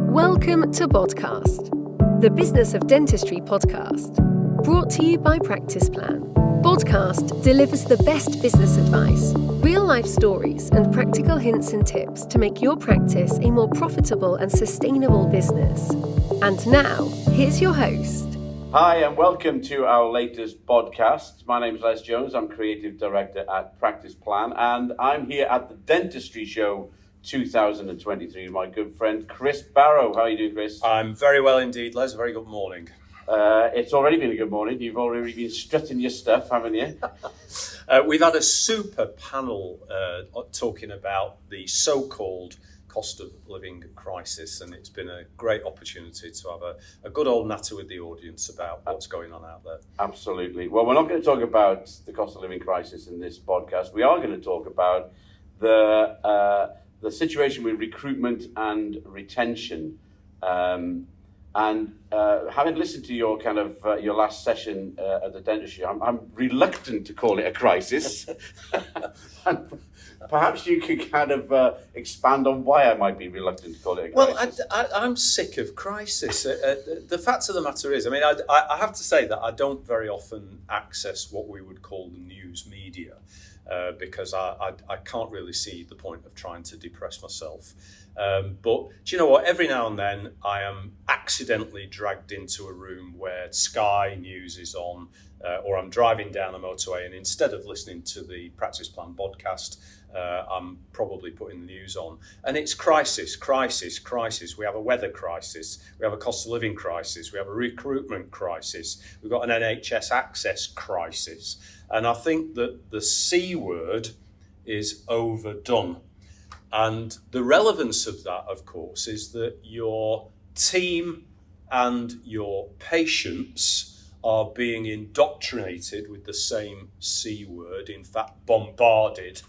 Welcome to Podcast, the Business of Dentistry podcast, brought to you by Practice Plan. Podcast delivers the best business advice, real-life stories, and practical hints and tips to make your practice a more profitable and sustainable business. And now, here's your host. Hi, and welcome to our latest podcast. My name is Les Jones. I'm Creative Director at Practice Plan, and I'm here at the Dentistry Show 2023 with my good friend Chris Barrow. How are you doing, Chris? I'm very well indeed, Les. Very good morning. It's already been a good morning. You've already been strutting your stuff, haven't you? We've had a super panel talking about the so-called cost of living crisis, and it's been a great opportunity to have a good old natter with the audience about what's going on out there. Absolutely. Well, we're not going to talk about the cost of living crisis in this podcast. We are going to talk about the situation with recruitment and retention. And having listened to your your last session at the dentistry, I'm reluctant to call it a crisis. Perhaps you could expand on why I might be reluctant to call it a crisis. Well, I'm sick of crisis. The fact of the matter is, I have to say that I don't very often access what we would call the news media because I can't really see the point of trying to depress myself. But do you know what? Every now and then I am accidentally dragged into a room where Sky News is on, or I'm driving down a motorway, and instead of listening to the Practice Plan podcast, I'm probably putting the news on. And it's crisis, crisis, crisis. We have a weather crisis. We have a cost of living crisis. We have a recruitment crisis. We've got an NHS access crisis. And I think that the C word is overdone. And the relevance of that, of course, is that your team and your patients are being indoctrinated with the same C word, in fact, bombarded.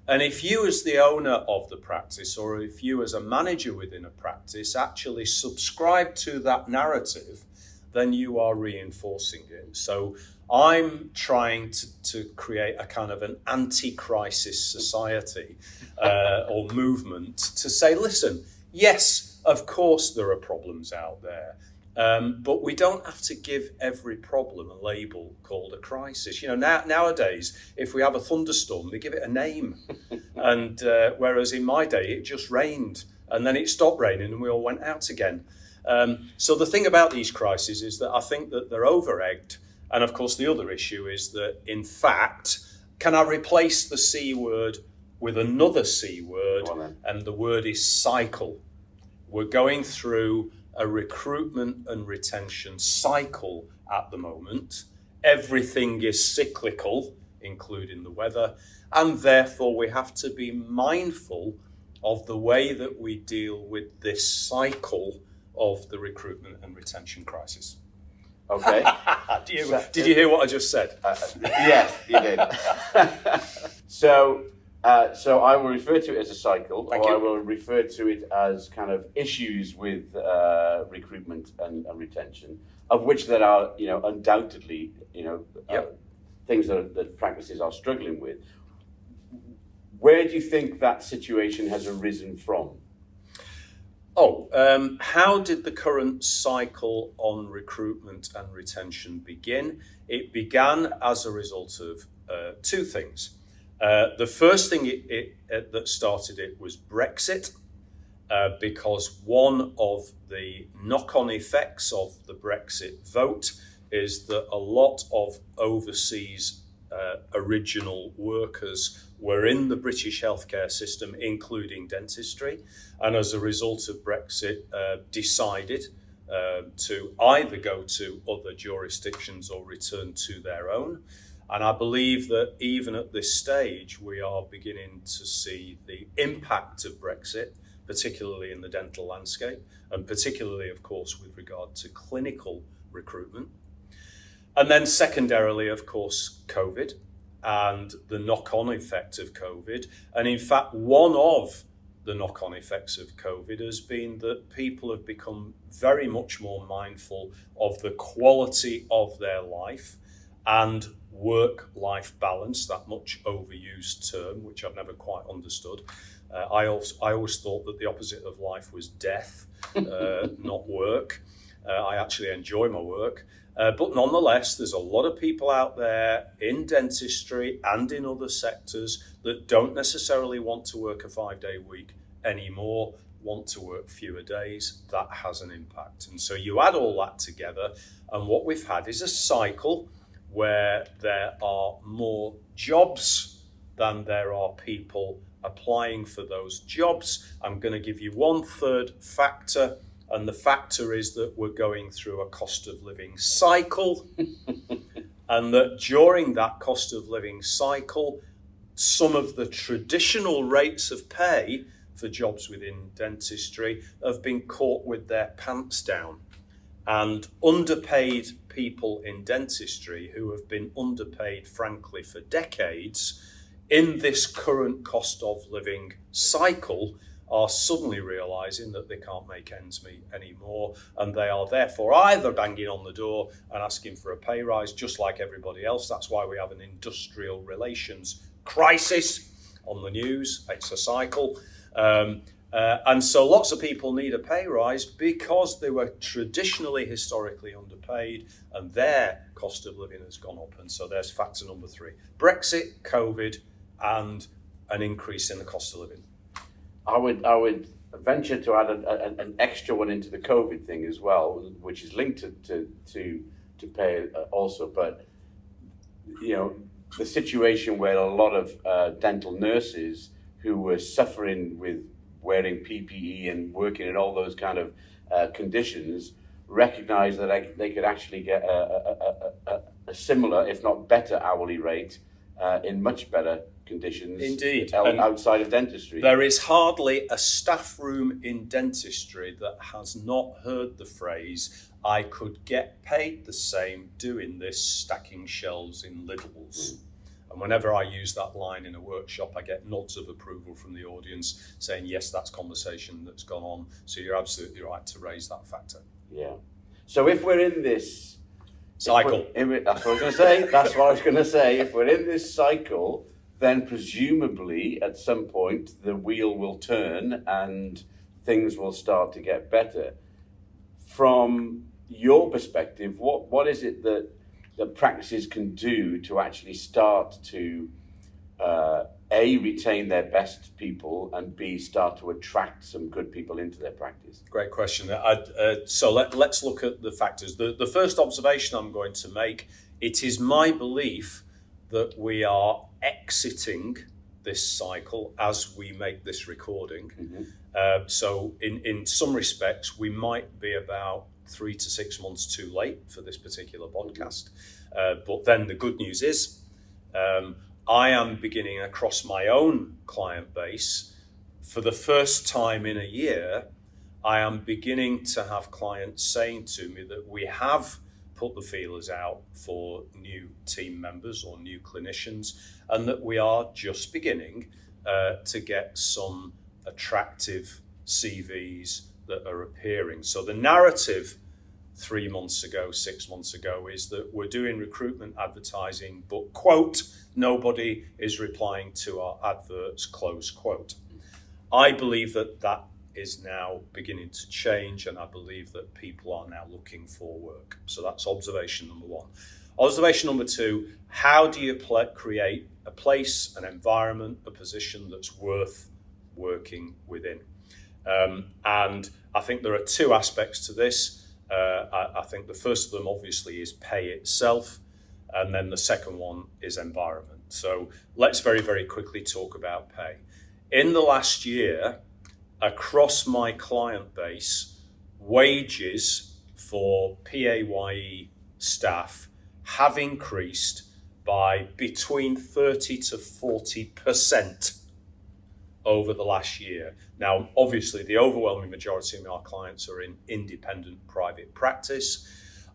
And if you as the owner of the practice, or if you as a manager within a practice actually subscribe to that narrative, then you are reinforcing it. So I'm trying to create a kind of an anti-crisis society or movement to say, listen, yes, of course there are problems out there, but we don't have to give every problem a label called a crisis. You know, nowadays, if we have a thunderstorm, they give it a name. And whereas in my day, it just rained and then it stopped raining and we all went out again. So the thing about these crises is that I think that they're over-egged. And of course, the other issue is that, in fact, can I replace the C word with another C word? And the word is cycle. We're going through a recruitment and retention cycle at the moment. Everything is cyclical, including the weather. And therefore, we have to be mindful of the way that we deal with this cycle of the recruitment and retention crisis. Okay. Did you hear what I just said? Yes, you did. So I will refer to it as a cycle, I will refer to it as kind of issues with recruitment and retention, of which there are, undoubtedly, things that practices are struggling with. Where do you think that situation has arisen from? How did the current cycle on recruitment and retention begin? It began as a result of two things. The first thing that started it was Brexit, because one of the knock-on effects of the Brexit vote is that a lot of overseas original workers were in the British healthcare system, including dentistry, and as a result of Brexit, decided to either go to other jurisdictions or return to their own. And I believe that even at this stage, we are beginning to see the impact of Brexit, particularly in the dental landscape, and particularly, of course, with regard to clinical recruitment. And then secondarily, of course, COVID and the knock-on effect of COVID. And in fact, one of the knock-on effects of COVID has been that people have become very much more mindful of the quality of their life and work-life balance, that much overused term, which I've never quite understood. I always thought that the opposite of life was death, not work. I actually enjoy my work. But nonetheless, there's a lot of people out there in dentistry and in other sectors that don't necessarily want to work a 5-day week anymore, want to work fewer days. That has an impact. And so you add all that together, and what we've had is a cycle where there are more jobs than there are people applying for those jobs. I'm going to give you one third factor, and the factor is that we're going through a cost of living cycle, and that during that cost of living cycle, some of the traditional rates of pay for jobs within dentistry have been caught with their pants down. And underpaid people in dentistry who have been underpaid, frankly, for decades, in this current cost of living cycle, are suddenly realising that they can't make ends meet anymore, and they are therefore either banging on the door and asking for a pay rise, just like everybody else. That's why we have an industrial relations crisis on the news. It's a cycle. And so lots of people need a pay rise because they were traditionally, historically underpaid, and their cost of living has gone up. And so there's factor number 3. Brexit, COVID, and an increase in the cost of living. I would venture to add an extra one into the COVID thing as well, which is linked to pay also. But, you know, the situation where a lot of dental nurses who were suffering with wearing PPE and working in all those kind of conditions recognise that they could actually get a similar, if not better, hourly rate in much better conditions. Indeed. Outside of dentistry. There is hardly a staff room in dentistry that has not heard the phrase, "I could get paid the same doing this stacking shelves in Lidl's." And whenever I use that line in a workshop, I get nods of approval from the audience saying, yes, that's conversation that's gone on. So you're absolutely right to raise that factor. Yeah. So if we're in this cycle, that's what I was going to say. That's what I was going to say. If we're in this cycle, then presumably at some point the wheel will turn and things will start to get better. From your perspective, what is it that practices can do to actually start to A, retain their best people, and B, start to attract some good people into their practice? Great question. So let's look at the factors. The first observation I'm going to make, it is my belief that we are exiting this cycle as we make this recording. Mm-hmm. So in some respects, we might be about 3 to 6 months too late for this particular podcast. But then the good news is I am beginning across my own client base, for the first time in a year, I am beginning to have clients saying to me that we have put the feelers out for new team members or new clinicians, and that we are just beginning to get some attractive CVs that are appearing. So the narrative 3 months ago, 6 months ago, is that we're doing recruitment advertising, but, quote, nobody is replying to our adverts, close quote. I believe that is now beginning to change, and I believe that people are now looking for work. So that's observation number 1. Observation number 2, how do you create a place, an environment, a position that's worth working within? And I think there are 2 aspects to this. I think the first of them obviously is pay itself, and then the second one is environment. So let's very, very quickly talk about pay. In the last year, across my client base, wages for PAYE staff have increased by between 30 to 40% over the last year. Now, obviously, the overwhelming majority of our clients are in independent private practice.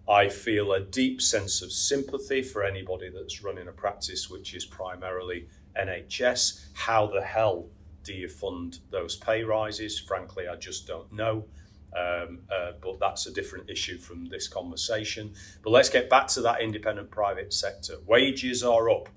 I feel a deep sense of sympathy for anybody that's running a practice which is primarily NHS. How the hell do you fund those pay rises? Frankly, I just don't know. But that's a different issue from this conversation. But let's get back to that independent private sector. Wages are up.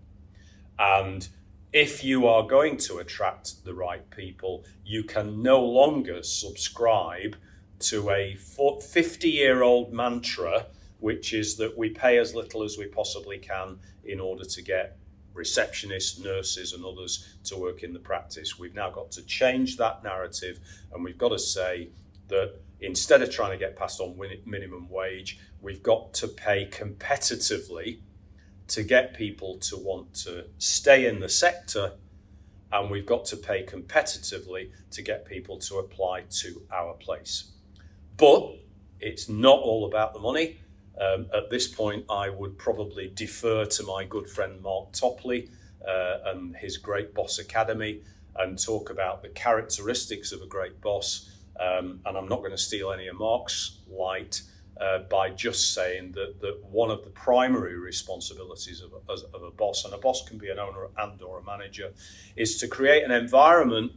And if you are going to attract the right people, you can no longer subscribe to a 50-year-old mantra, which is that we pay as little as we possibly can in order to get receptionists, nurses and others to work in the practice. We've now got to change that narrative, and we've got to say that instead of trying to get passed on minimum wage, we've got to pay competitively to get people to want to stay in the sector, and we've got to pay competitively to get people to apply to our place. But it's not all about the money. At this point, I would probably defer to my good friend Mark Topley and his Great Boss Academy and talk about the characteristics of a great boss. And I'm not going to steal any of Mark's light by just saying that one of the primary responsibilities of a boss, and a boss can be an owner and or a manager, is to create an environment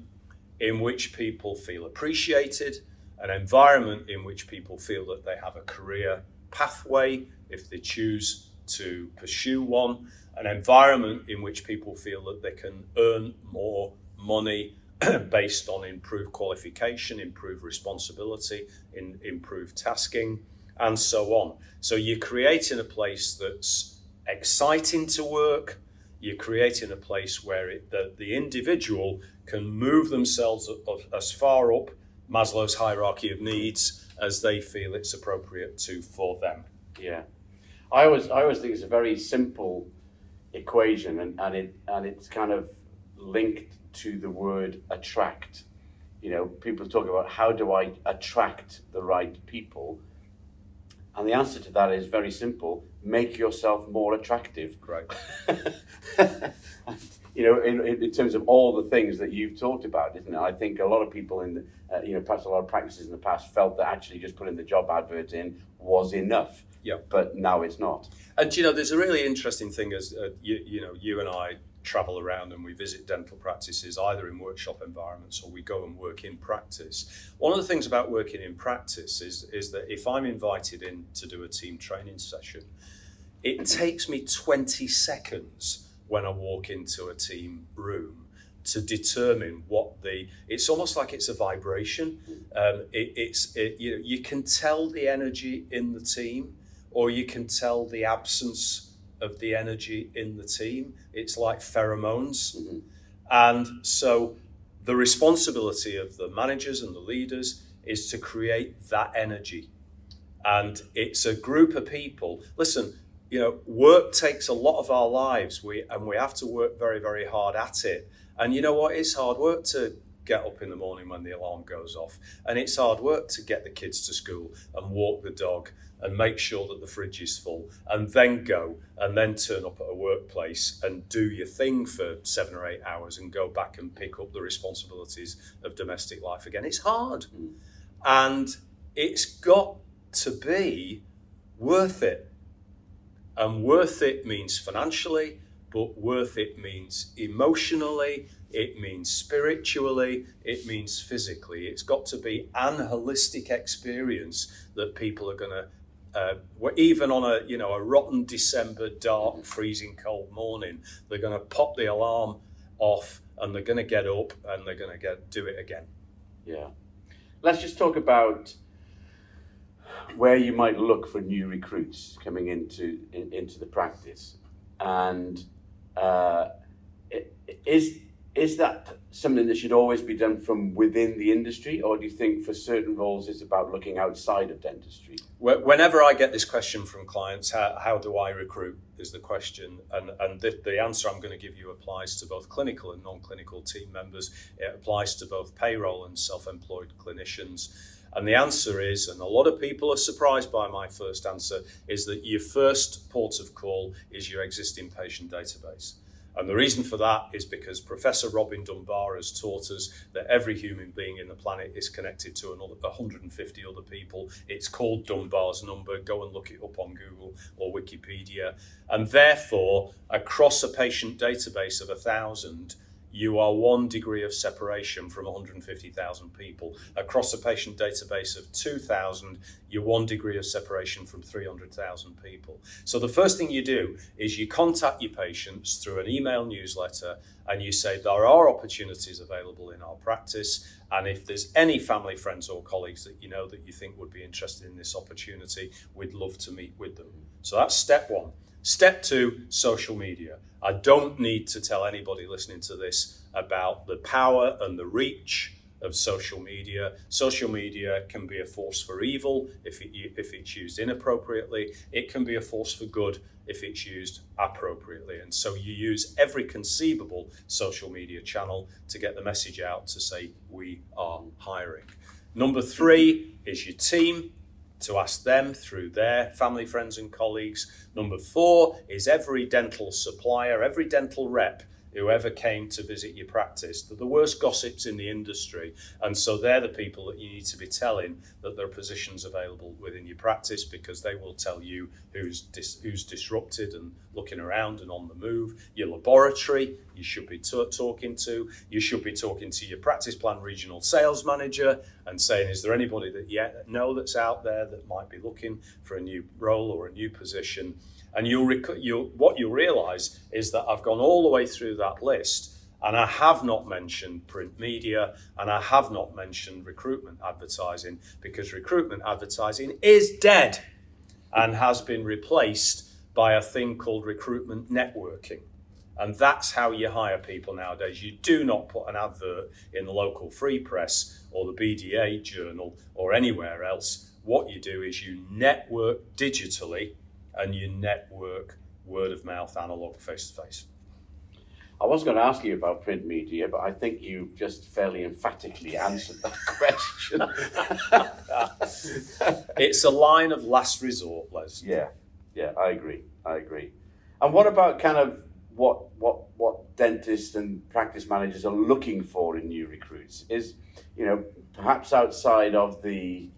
in which people feel appreciated, an environment in which people feel that they have a career pathway if they choose to pursue one, an environment in which people feel that they can earn more money based on improved qualification, improved responsibility, improved tasking, and so on. So you're creating a place that's exciting to work. You're creating a place where the individual can move themselves as far up Maslow's hierarchy of needs as they feel it's appropriate to for them. Yeah, I always think it's a very simple equation, and it's kind of linked to the word attract. You know, people talk about how do I attract the right people, and the answer to that is very simple: make yourself more attractive. Right. You know, in terms of all the things that you've talked about, isn't it? I think a lot of people perhaps a lot of practices in the past felt that actually just putting the job advert in was enough. Yeah. But now it's not. And there's a really interesting thing as you and I travel around and we visit dental practices either in workshop environments or we go and work in practice. One of the things about working in practice is that if I'm invited in to do a team training session, it takes me 20 seconds when I walk into a team room to determine it's almost like it's a vibration. You can tell the energy in the team, or you can tell the absence of the energy in the team. It's like pheromones. Mm-hmm. And so the responsibility of the managers and the leaders is to create that energy. And it's a group of people. Listen, work takes a lot of our lives, and we have to work very, very hard at it. And you know what? It's hard work to get up in the morning when the alarm goes off. And it's hard work to get the kids to school and walk the dog and make sure that the fridge is full, and then go and then turn up at a workplace and do your thing for 7 or 8 hours and go back and pick up the responsibilities of domestic life again. It's hard. And it's got to be worth it. And worth it means financially, but worth it means emotionally, it means spiritually, it means physically. It's got to be an holistic experience that people are going to, even on a rotten December, dark, freezing cold morning, they're going to pop the alarm off and they're going to get up and they're going to do it again. Yeah. Let's just talk about where you might look for new recruits coming into the practice, and is that something that should always be done from within the industry, or do you think for certain roles it's about looking outside of dentistry? Whenever I get this question from clients, how do I recruit is the question, and the answer I'm going to give you applies to both clinical and non-clinical team members. It applies to both payroll and self-employed clinicians. And the answer is, and a lot of people are surprised by my first answer, is that your first port of call is your existing patient database. And the reason for that is because Professor Robin Dunbar has taught us that every human being in the planet is connected to 150 other people. It's called Dunbar's number. Go and look it up on Google or Wikipedia. And therefore, across a patient database of 1,000, you are 1 degree of separation from 150,000 people. Across a patient database of 2,000, you're 1 degree of separation from 300,000 people. So the first thing you do is you contact your patients through an email newsletter and you say there are opportunities available in our practice, and if there's any family, friends or colleagues that you know that you think would be interested in this opportunity, we'd love to meet with them. So that's step one. Step two, social media. I don't need to tell anybody listening to this about the power and the reach of social media. Social media can be a force for evil if it's used inappropriately. It can be a force for good if it's used appropriately. And so you use every conceivable social media channel to get the message out to say we are hiring. Number three is your team, to ask them through their family, friends and colleagues. Number four is every dental supplier, every dental rep who ever came to visit your practice. They're the worst gossips in the industry, and so they're the people that you need to be telling that there are positions available within your practice, because they will tell you who's disrupted and looking around and on the move. Your laboratory, you should be talking to. You should be talking to your practice plan regional sales manager and saying, is there anybody that you know that's out there that might be looking for a new role or a new position? And what you'll realise is that I've gone all the way through that list, and I have not mentioned print media, and I have not mentioned recruitment advertising, because recruitment advertising is dead and has been replaced by a thing called recruitment networking. And that's how you hire people nowadays. You do not put an advert in the local free press or the BDA journal or anywhere else. What you do is you network digitally, and you network word of mouth, analog, face to face. I was going to ask you about print media, but I think you just fairly emphatically answered that question. It's a line of last resort, Les. Yeah, I agree. And what about kind of what dentists and practice managers are looking for in new recruits? Is, perhaps outside of the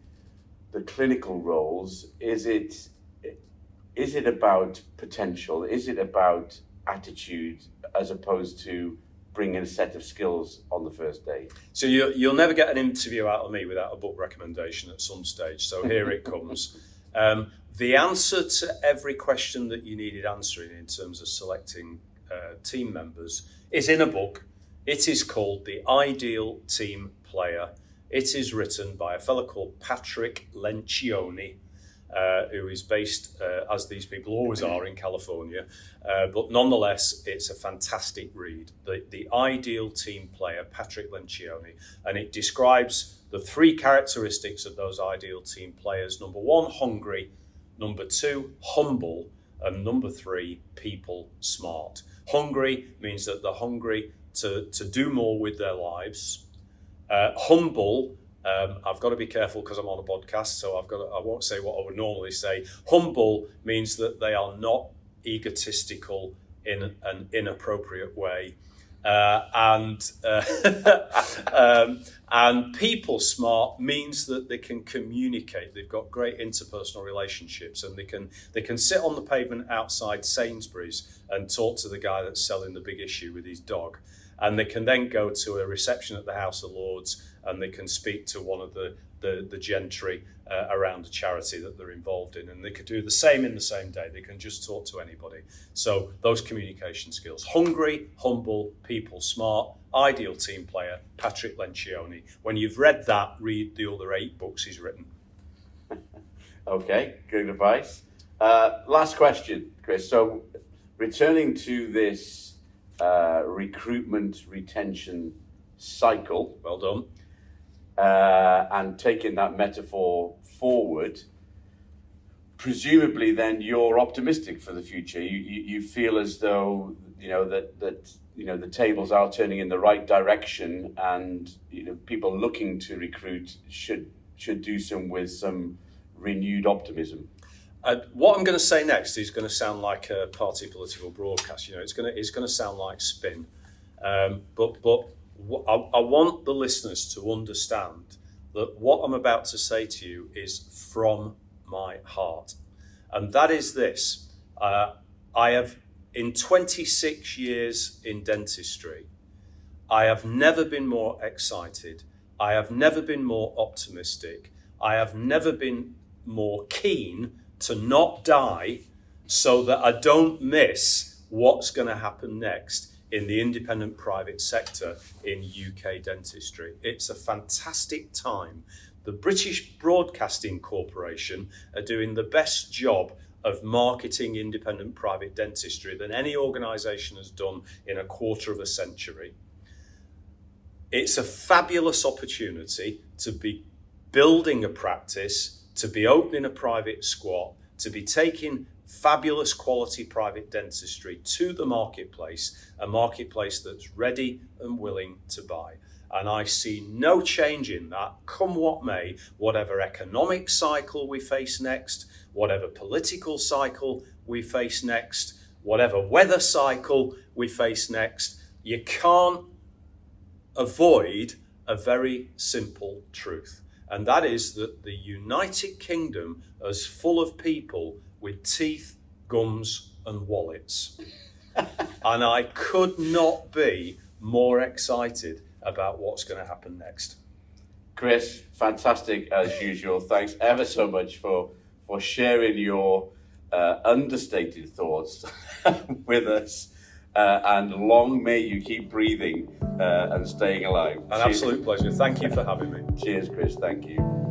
clinical roles, is it about potential? Is it about attitude as opposed to bringing a set of skills on the first day? So you'll never get an interview out of me without a book recommendation at some stage. So here it comes. The answer to every question that you needed answering in terms of selecting team members is in a book. It is called The Ideal Team Player. It is written by a fellow called Patrick Lencioni, who is based, as these people always are, in California. But nonetheless, it's a fantastic read. The Ideal Team Player, Patrick Lencioni. And it describes the three characteristics of those ideal team players. Number one, hungry. Number two, humble. And number three, people smart. Hungry means that they're hungry to do more with their lives. Humble, I've got to be careful because I'm on a podcast, so I won't say what I would normally say. Humble means that they are not egotistical in an inappropriate way. And people smart means that they can communicate. They've got great interpersonal relationships, and they can sit on the pavement outside Sainsbury's and talk to the guy that's selling the big issue with his dog. And they can then go to a reception at the House of Lords, and they can speak to one of the gentry around a charity that they're involved in. And they could do the same in the same day. They can just talk to anybody. So those communication skills: hungry, humble, people smart, ideal team player, Patrick Lencioni. When you've read that, read the other 8 books he's written. Okay, good advice. Last question, Chris. So returning to this recruitment retention cycle. Well done. And taking that metaphor forward, presumably then you're optimistic for the future. You feel as though that the tables are turning in the right direction, and people looking to recruit should do with some renewed optimism. What I'm going to say next is going to sound like a party political broadcast. It's going to sound like spin, but I want the listeners to understand that what I'm about to say to you is from my heart, and that is this: I have, in 26 years in dentistry, I have never been more excited. I have never been more optimistic. I have never been more keen to not die so that I don't miss what's going to happen next in the independent private sector in UK dentistry. It's a fantastic time. The British Broadcasting Corporation are doing the best job of marketing independent private dentistry than any organisation has done in a quarter of a century. It's a fabulous opportunity to be building a practice, to be opening a private squat, to be taking fabulous quality private dentistry to the marketplace, a marketplace that's ready and willing to buy. And I see no change in that, come what may, whatever economic cycle we face next, whatever political cycle we face next, whatever weather cycle we face next. You can't avoid a very simple truth. And that is that the United Kingdom is full of people with teeth, gums and wallets. And I could not be more excited about what's going to happen next. Chris, fantastic as usual. Thanks ever so much for sharing your understated thoughts with us. And long may you keep breathing and staying alive. An absolute pleasure. Thank you for having me. Cheers, Chris. Thank you.